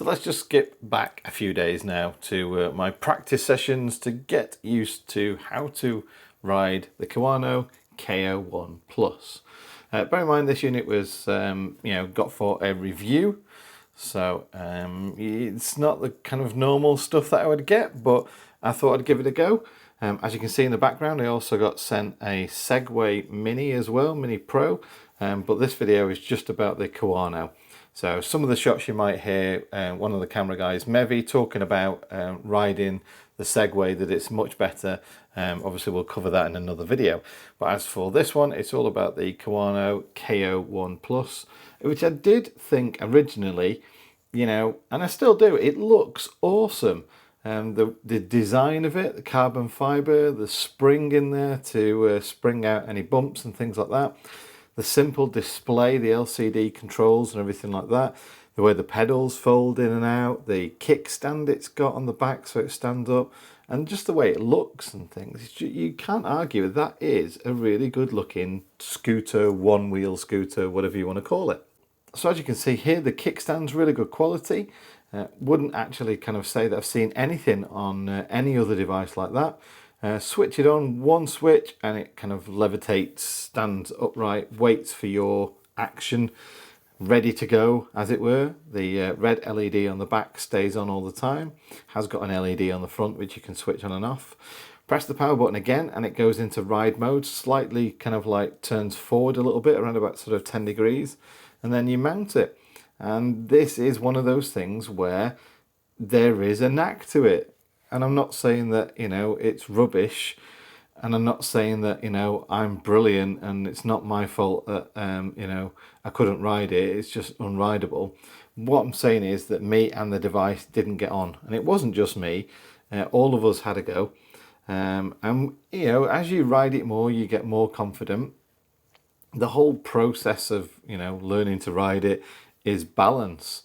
let's just skip back a few days now to my practice sessions to get used to how to ride the Kiwano K01 Plus. Bear in mind this unit was got for a review, so it's not the kind of normal stuff that I would get, but I thought I'd give it a go. As you can see in the background, I also got sent a Segway Mini as well, Mini Pro, but this video is just about the Kiwano. So some of the shots you might hear one of the camera guys, Mevi, talking about riding the Segway, that it's much better. Obviously we'll cover that in another video. But as for this one, it's all about the Kiwano K01 Plus, which I did think originally, and I still do, it looks awesome. The design of it, the carbon fibre, the spring in there to spring out any bumps and things like that. The simple display, the LCD controls and everything like that. The way the pedals fold in and out, the kickstand it's got on the back so it stands up, and just the way it looks and things. You can't argue that is a really good looking scooter, one wheel scooter, whatever you want to call it. So as you can see here, the kickstand's really good quality. Wouldn't actually kind of say that I've seen anything on any other device like that. Switch it on, one switch, and it kind of levitates, stands upright, waits for your action, ready to go, as it were. The red LED on the back stays on all the time. Has got an LED on the front which you can switch on and off. Press the power button again and it goes into ride mode, slightly kind of like turns forward a little bit, around about sort of 10 degrees, and then you mount it. And this is one of those things where there is a knack to it. And I'm not saying that, it's rubbish, and I'm not saying that, I'm brilliant and it's not my fault that, I couldn't ride it. It's just unrideable. What I'm saying is that me and the device didn't get on. And it wasn't just me. All of us had a go. And, as you ride it more, you get more confident. The whole process of, learning to ride it is balance.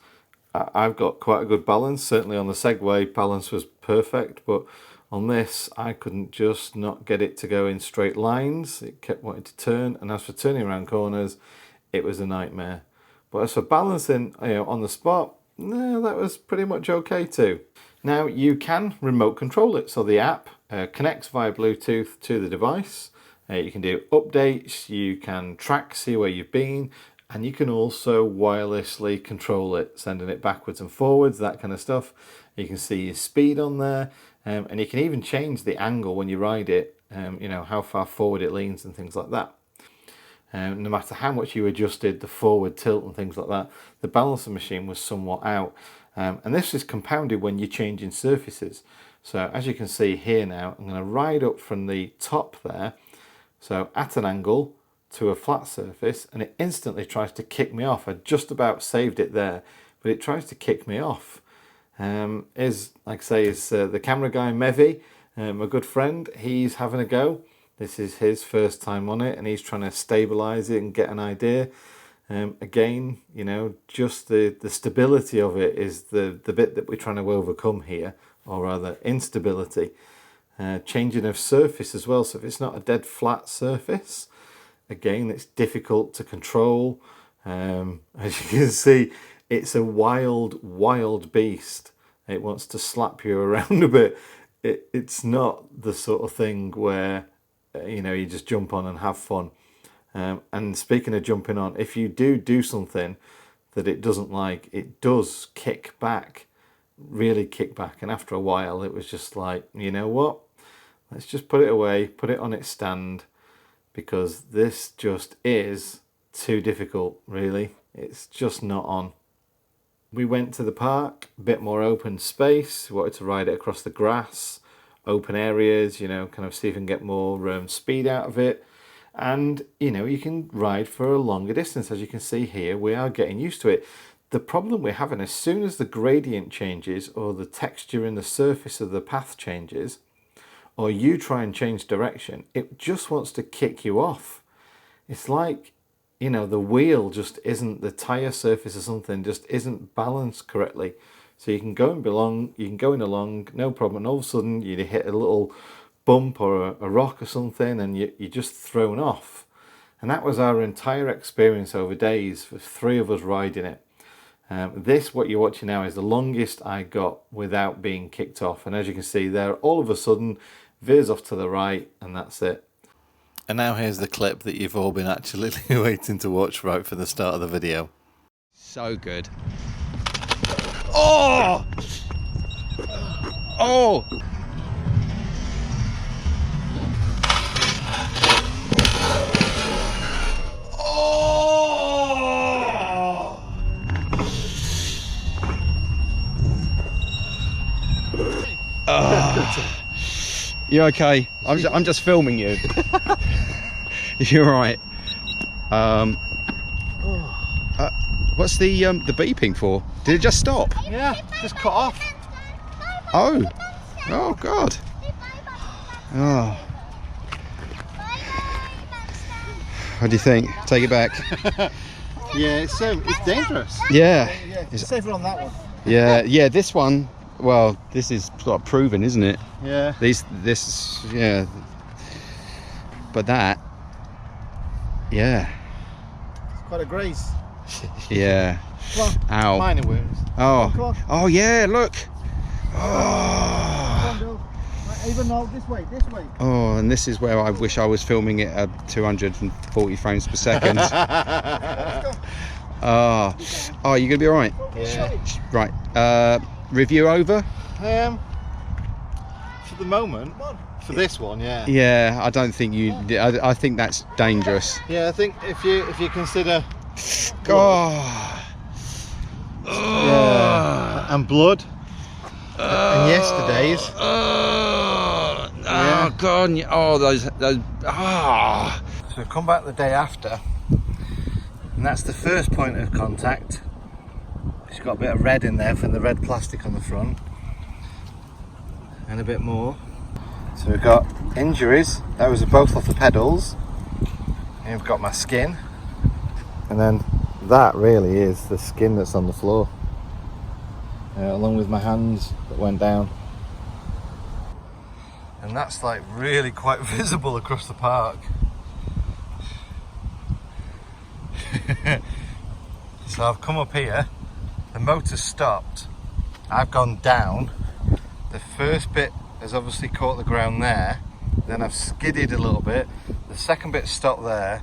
I've got quite a good balance. Certainly on the Segway, balance was perfect, but on this, I couldn't just not get it to go in straight lines. It kept wanting to turn, and as for turning around corners, it was a nightmare. But as for balancing, on the spot, no, that was pretty much okay too. Now you can remote control it, so the app connects via Bluetooth to the device. You can do updates, you can track, see where you've been, and you can also wirelessly control it, sending it backwards and forwards, that kind of stuff. You can see your speed on there, and you can even change the angle when you ride it, how far forward it leans and things like that. No matter how much you adjusted the forward tilt and things like that, the balancing machine was somewhat out. And this is compounded when you're changing surfaces. So as you can see here now, I'm going to ride up from the top there, so at an angle, to a flat surface, and it instantly tries to kick me off. I just about saved it there, but it tries to kick me off. Like I say, is the camera guy Mevi, my good friend. He's having a go. This is his first time on it, and he's trying to stabilize it and get an idea. Again, just the stability of it is the bit that we're trying to overcome here, or rather instability. Changing of surface as well, so if it's not a dead flat surface, again, it's difficult to control. As you can see, it's a wild beast. It wants to slap you around a bit. It's not the sort of thing where, you just jump on and have fun. And speaking of jumping on, if you do something that it doesn't like, it does kick back, really kick back. And after a while, it was just like, you know what? Let's just put it away, put it on its stand, because this just is too difficult, really. It's just not on. We went to the park, a bit more open space. We wanted to ride it across the grass, open areas, kind of see if we can get more speed out of it. And, you can ride for a longer distance. As you can see here, we are getting used to it. The problem we're having, as soon as the gradient changes or the texture in the surface of the path changes, or you try and change direction, it just wants to kick you off. It's like, the wheel just isn't, the tire surface or something just isn't balanced correctly. So you can go in along, no problem, and all of a sudden you hit a little bump or a rock or something, and you're just thrown off. And that was our entire experience over days, with 3 of us riding it. This, what you're watching now, is the longest I got without being kicked off. And as you can see there, all of a sudden, veers off to the right, and that's it. And now here's the clip that you've all been actually waiting to watch right from the start of the video. So good. Oh! Oh! You okay? I'm just filming you. You're right. What's the beeping for? Did it just stop? Yeah, just cut off. Oh. Oh God. Oh. What do you think? Take it back. Yeah, it's dangerous. Yeah. It's safer on that one. Yeah. This one. Well, this is sort of proven, isn't it? Yeah. Yeah. But that. Yeah. It's quite a grace. Yeah. Come on. Ow. Minor wounds. Oh. Come on. Oh yeah. Look. Oh. Come on, Bill. Right, even now, this way. Oh, and this is where I wish I was filming it at 240 frames per second. Oh, you gonna be all right? Yeah. Right. Review over. For the moment, for this one, yeah. Yeah, I don't think you. I think that's dangerous. Yeah, I think if you consider. Oh. Yeah. And blood. And yesterday's. Oh God! Oh, those. Ah. So we've come back the day after, and that's the first point of contact. It's got a bit of red in there from the red plastic on the front, and a bit more. So we've got injuries. Those are both off the pedals. And we've got my skin, and then that really is the skin that's on the floor, along with my hands that went down. And that's like really quite visible across the park. So I've come up here, the motor stopped, I've gone down, the first bit has obviously caught the ground there, then I've skidded a little bit, the second bit stopped there,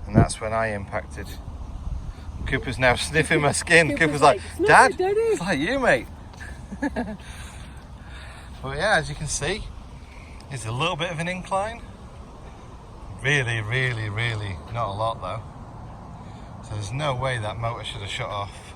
and that's when I impacted. Cooper's now sniffing my skin. Cooper's like, Dad, it's like you, mate. But yeah, as you can see, it's a little bit of an incline. Really, really, really not a lot though. So there's no way that motor should have shut off.